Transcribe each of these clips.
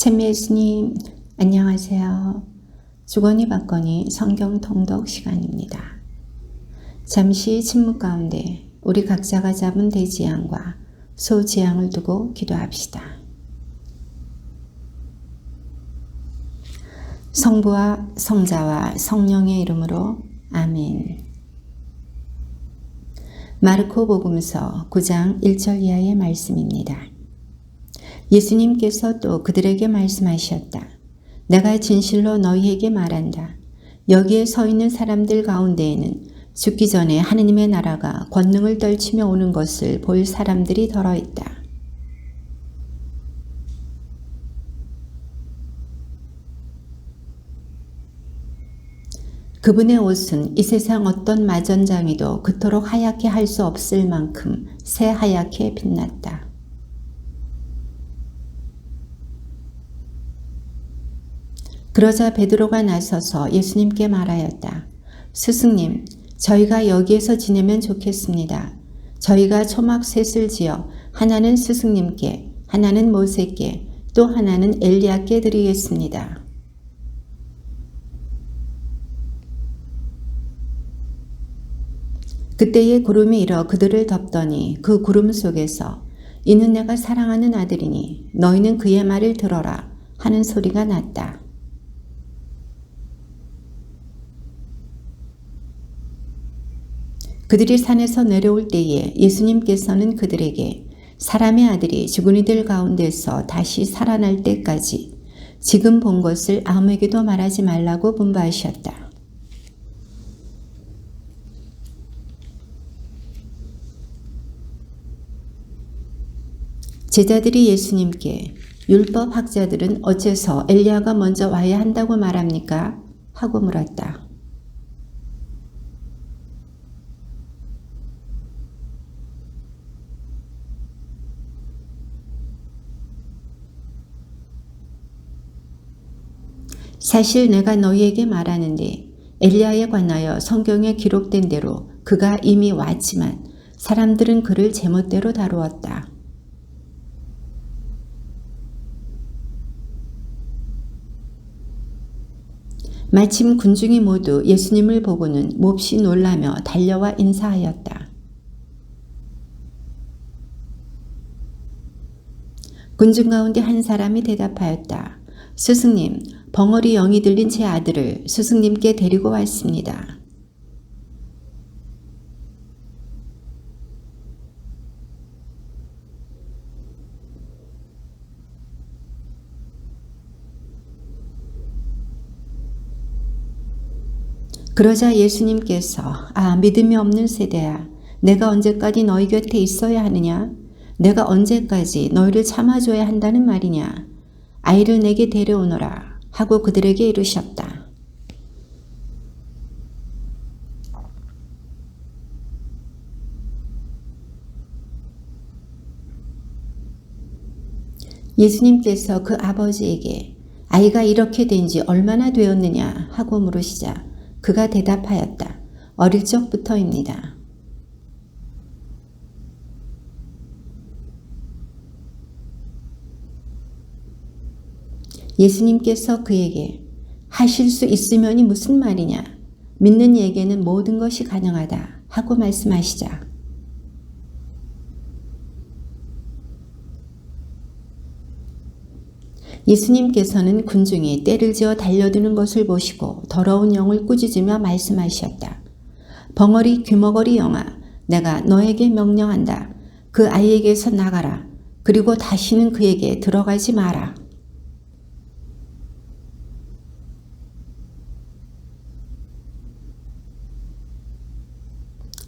찬미 예수님, 안녕하세요. 주거니 받거니 성경 통독 시간입니다. 잠시 침묵 가운데 우리 각자가 잡은 대지향과 소지향을 두고 기도합시다. 성부와 성자와 성령의 이름으로 아멘. 마르코 복음서 9장 1절 이하의 말씀입니다. 예수님께서 또 그들에게 말씀하셨다. 내가 진실로 너희에게 말한다. 여기에 서 있는 사람들 가운데에는 죽기 전에 하느님의 나라가 권능을 떨치며 오는 것을 볼 사람들이 덜어 있다. 그분의 옷은 이 세상 어떤 마전장이도 그토록 하얗게 할 수 없을 만큼 새하얗게 빛났다. 그러자 베드로가 나서서 예수님께 말하였다. 스승님, 저희가 여기에서 지내면 좋겠습니다. 저희가 초막 셋을 지어 하나는 스승님께, 하나는 모세께, 또 하나는 엘리야께 드리겠습니다. 그때에 구름이 일어 그들을 덮더니 그 구름 속에서 이는 내가 사랑하는 아들이니 너희는 그의 말을 들어라 하는 소리가 났다. 그들이 산에서 내려올 때에 예수님께서는 그들에게 사람의 아들이 죽은 이들 가운데서 다시 살아날 때까지 지금 본 것을 아무에게도 말하지 말라고 분부하셨다. 제자들이 예수님께 율법 학자들은 어째서 엘리야가 먼저 와야 한다고 말합니까? 하고 물었다. 사실 내가 너희에게 말하는데 엘리야에 관하여 성경에 기록된 대로 그가 이미 왔지만 사람들은 그를 제멋대로 다루었다. 마침 군중이 모두 예수님을 보고는 몹시 놀라며 달려와 인사하였다. 군중 가운데 한 사람이 대답하였다. 스승님, 벙어리 영이 들린 제 아들을 스승님께 데리고 왔습니다. 그러자 예수님께서 믿음이 없는 세대야, 내가 언제까지 너희 곁에 있어야 하느냐? 내가 언제까지 너희를 참아줘야 한다는 말이냐? 아이를 내게 데려오너라 하고 그들에게 이르셨다. 예수님께서 그 아버지에게 아이가 이렇게 된 지 얼마나 되었느냐 하고 물으시자 그가 대답하였다. 어릴 적부터입니다. 예수님께서 그에게 하실 수 있으면이 무슨 말이냐? 믿는 이에게는 모든 것이 가능하다 하고 말씀하시자 예수님께서는 군중이 떼를 지어 달려드는 것을 보시고 더러운 영을 꾸짖으며 말씀하셨다. 벙어리 귀머거리 영아, 내가 너에게 명령한다. 그 아이에게서 나가라. 그리고 다시는 그에게 들어가지 마라.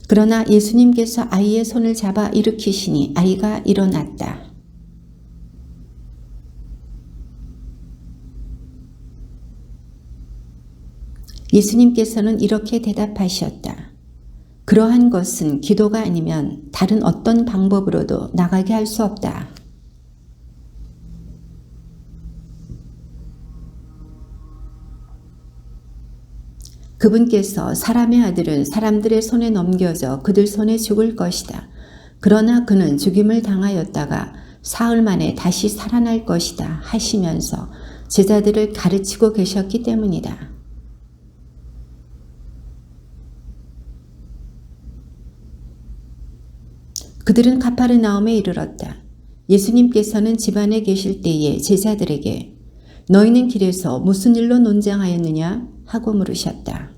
그러나 예수님께서 아이의 손을 잡아 일으키시니 아이가 일어났다. 예수님께서는 이렇게 대답하셨다. 그러한 것은 기도가 아니면 다른 어떤 방법으로도 나가게 할 수 없다. 그분께서 사람의 아들은 사람들의 손에 넘겨져 그들 손에 죽을 것이다. 그러나 그는 죽임을 당하였다가 사흘 만에 다시 살아날 것이다 하시면서 제자들을 가르치고 계셨기 때문이다. 그들은 가파르나움에 이르렀다. 예수님께서는 집안에 계실 때에 제자들에게 너희는 길에서 무슨 일로 논쟁하였느냐 하고 물으셨다.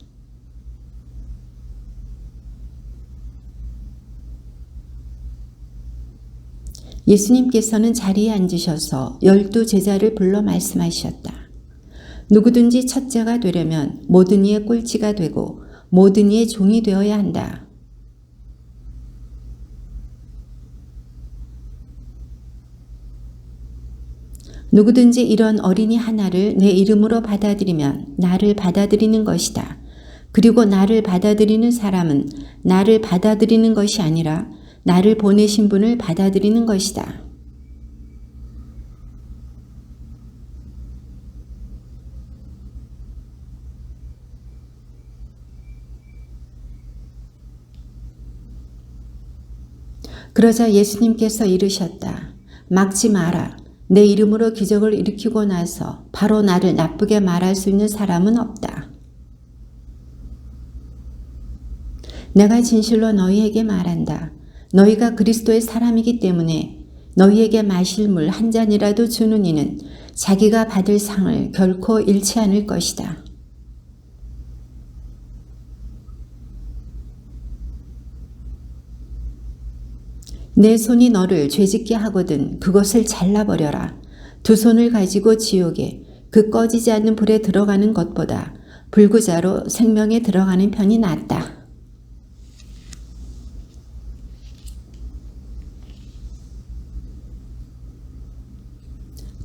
예수님께서는 자리에 앉으셔서 12 제자를 불러 말씀하셨다. 누구든지 첫째가 되려면 모든 이의 꼴찌가 되고 모든 이의 종이 되어야 한다. 누구든지 이런 어린이 하나를 내 이름으로 받아들이면 나를 받아들이는 것이다. 그리고 나를 받아들이는 사람은 나를 받아들이는 것이 아니라 나를 보내신 분을 받아들이는 것이다. 그러자 예수님께서 이르셨다. 막지 마라. 내 이름으로 기적을 일으키고 나서 바로 나를 나쁘게 말할 수 있는 사람은 없다. 내가 진실로 너희에게 말한다. 너희가 그리스도의 사람이기 때문에 너희에게 마실 물 한 잔이라도 주는 이는 자기가 받을 상을 결코 잃지 않을 것이다. 내 손이 너를 죄짓게 하거든 그것을 잘라버려라. 두 손을 가지고 지옥에 그 꺼지지 않는 불에 들어가는 것보다 불구자로 생명에 들어가는 편이 낫다.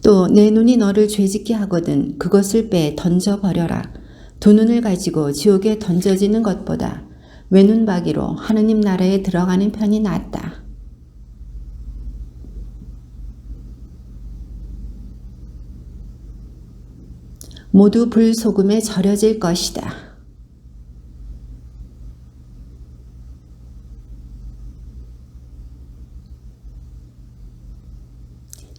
또 내 눈이 너를 죄짓게 하거든 그것을 빼 던져버려라. 두 눈을 가지고 지옥에 던져지는 것보다 외눈박이로 하느님 나라에 들어가는 편이 낫다. 모두 불소금에 절여질 것이다.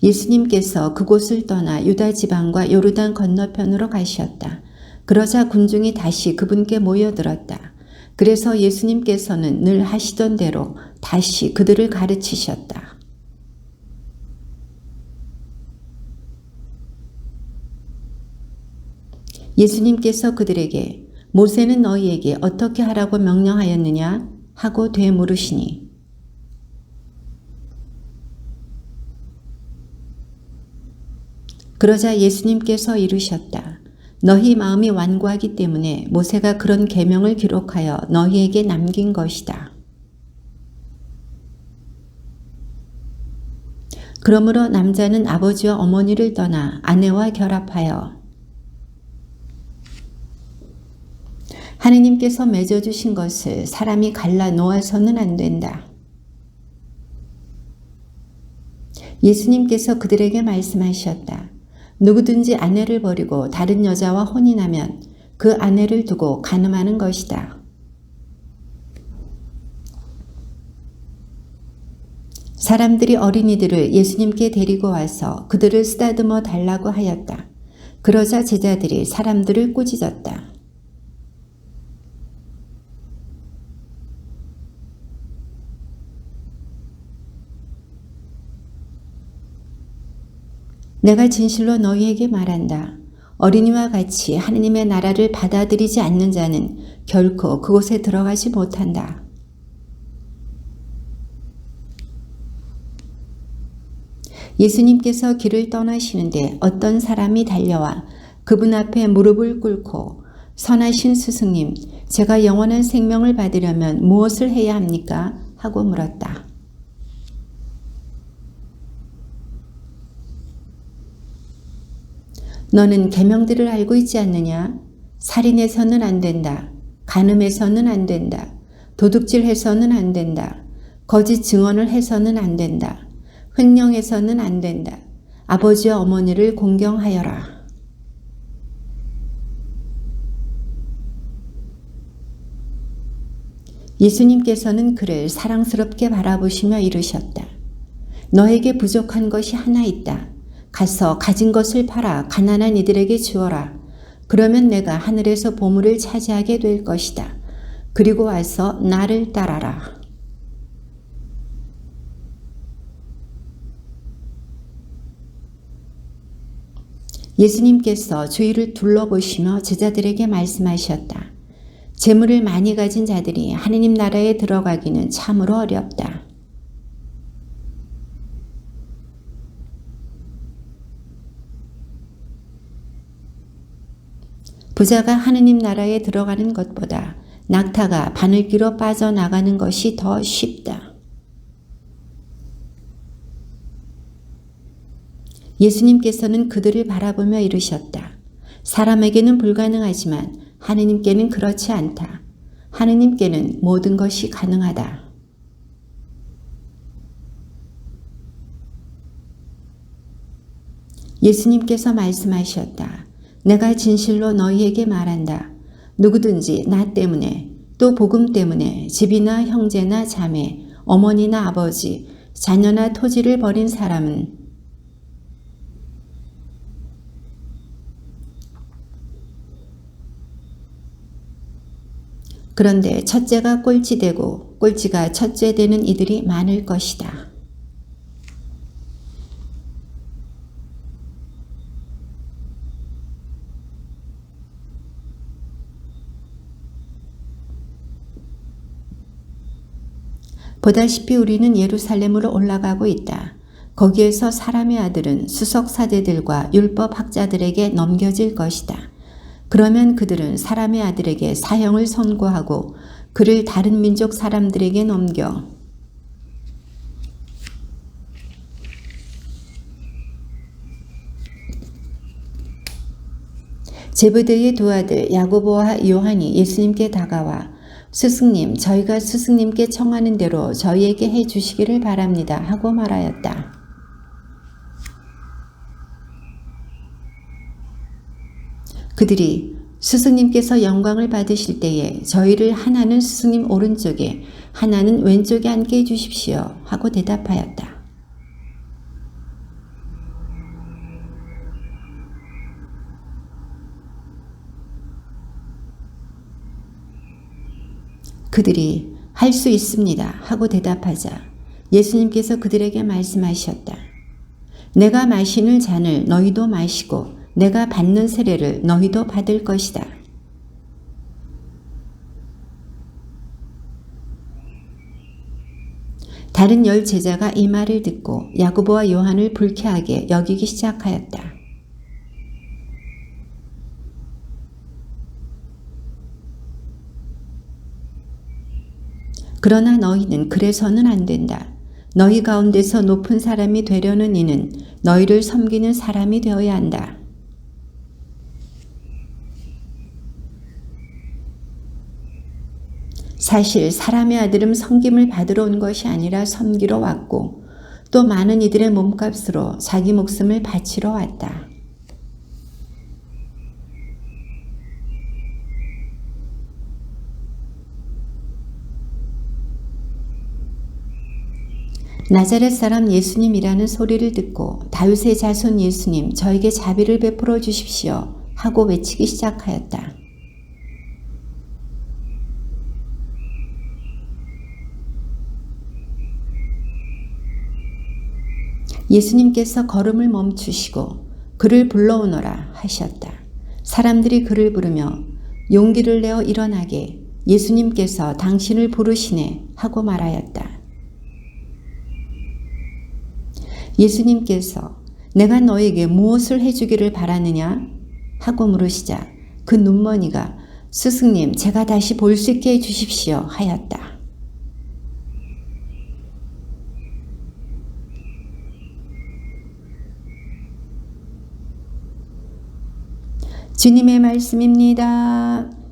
예수님께서 그곳을 떠나 유다 지방과 요르단 건너편으로 가셨다. 그러자 군중이 다시 그분께 모여들었다. 그래서 예수님께서는 늘 하시던 대로 다시 그들을 가르치셨다. 예수님께서 그들에게 모세는 너희에게 어떻게 하라고 명령하였느냐 하고 되물으시니 그러자 예수님께서 이르셨다. 너희 마음이 완고하기 때문에 모세가 그런 계명을 기록하여 너희에게 남긴 것이다. 그러므로 남자는 아버지와 어머니를 떠나 아내와 결합하여 하느님께서 맺어주신 것을 사람이 갈라 놓아서는 안 된다. 예수님께서 그들에게 말씀하셨다. 누구든지 아내를 버리고 다른 여자와 혼인하면 그 아내를 두고 간음하는 것이다. 사람들이 어린이들을 예수님께 데리고 와서 그들을 쓰다듬어 달라고 하였다. 그러자 제자들이 사람들을 꾸짖었다. 내가 진실로 너희에게 말한다. 어린이와 같이 하느님의 나라를 받아들이지 않는 자는 결코 그곳에 들어가지 못한다. 예수님께서 길을 떠나시는데 어떤 사람이 달려와 그분 앞에 무릎을 꿇고 선하신 스승님, 제가 영원한 생명을 받으려면 무엇을 해야 합니까? 하고 물었다. 너는 계명들을 알고 있지 않느냐? 살인해서는 안 된다. 간음해서는 안 된다. 도둑질해서는 안 된다. 거짓 증언을 해서는 안 된다. 횡령해서는 안 된다. 아버지와 어머니를 공경하여라. 예수님께서는 그를 사랑스럽게 바라보시며 이르셨다. 너에게 부족한 것이 하나 있다. 가서 가진 것을 팔아 가난한 이들에게 주어라. 그러면 내가 하늘에서 보물을 차지하게 될 것이다. 그리고 와서 나를 따라라. 예수님께서 주위를 둘러보시며 제자들에게 말씀하셨다. 재물을 많이 가진 자들이 하느님 나라에 들어가기는 참으로 어렵다. 부자가 하느님 나라에 들어가는 것보다 낙타가 바늘기로 빠져나가는 것이 더 쉽다. 예수님께서는 그들을 바라보며 이르셨다. 사람에게는 불가능하지만 하느님께는 그렇지 않다. 하느님께는 모든 것이 가능하다. 예수님께서 말씀하셨다. 내가 진실로 너희에게 말한다. 누구든지 나 때문에 또 복음 때문에 집이나 형제나 자매, 어머니나 아버지, 자녀나 토지를 버린 사람은 그런데 첫째가 꼴찌되고 꼴찌가 첫째 되는 이들이 많을 것이다. 보다시피 우리는 예루살렘으로 올라가고 있다. 거기에서 사람의 아들은 수석 사제들과 율법 학자들에게 넘겨질 것이다. 그러면 그들은 사람의 아들에게 사형을 선고하고 그를 다른 민족 사람들에게 넘겨 제베데의 두 아들 야고보와 요한이 예수님께 다가와 스승님, 저희가 스승님께 청하는 대로 저희에게 해 주시기를 바랍니다 하고 말하였다. 그들이 스승님께서 영광을 받으실 때에 저희를 하나는 스승님 오른쪽에 하나는 왼쪽에 앉게 해주십시오 하고 대답하였다. 그들이 할 수 있습니다 하고 대답하자 예수님께서 그들에게 말씀하셨다. 내가 마시는 잔을 너희도 마시고 내가 받는 세례를 너희도 받을 것이다. 다른 10 제자가 이 말을 듣고 야고보와 요한을 불쾌하게 여기기 시작하였다. 그러나 너희는 그래서는 안 된다. 너희 가운데서 높은 사람이 되려는 이는 너희를 섬기는 사람이 되어야 한다. 사실 사람의 아들은 섬김을 받으러 온 것이 아니라 섬기러 왔고 또 많은 이들의 몸값으로 자기 목숨을 바치러 왔다. 나자렛 사람 예수님이라는 소리를 듣고 다윗의 자손 예수님 저에게 자비를 베풀어 주십시오 하고 외치기 시작하였다. 예수님께서 걸음을 멈추시고 그를 불러오너라 하셨다. 사람들이 그를 부르며 용기를 내어 일어나게 예수님께서 당신을 부르시네 하고 말하였다. 예수님께서 내가 너에게 무엇을 해주기를 바라느냐 하고 물으시자 그 눈머니가 스승님 제가 다시 볼 수 있게 해주십시오 하였다. 주님의 말씀입니다.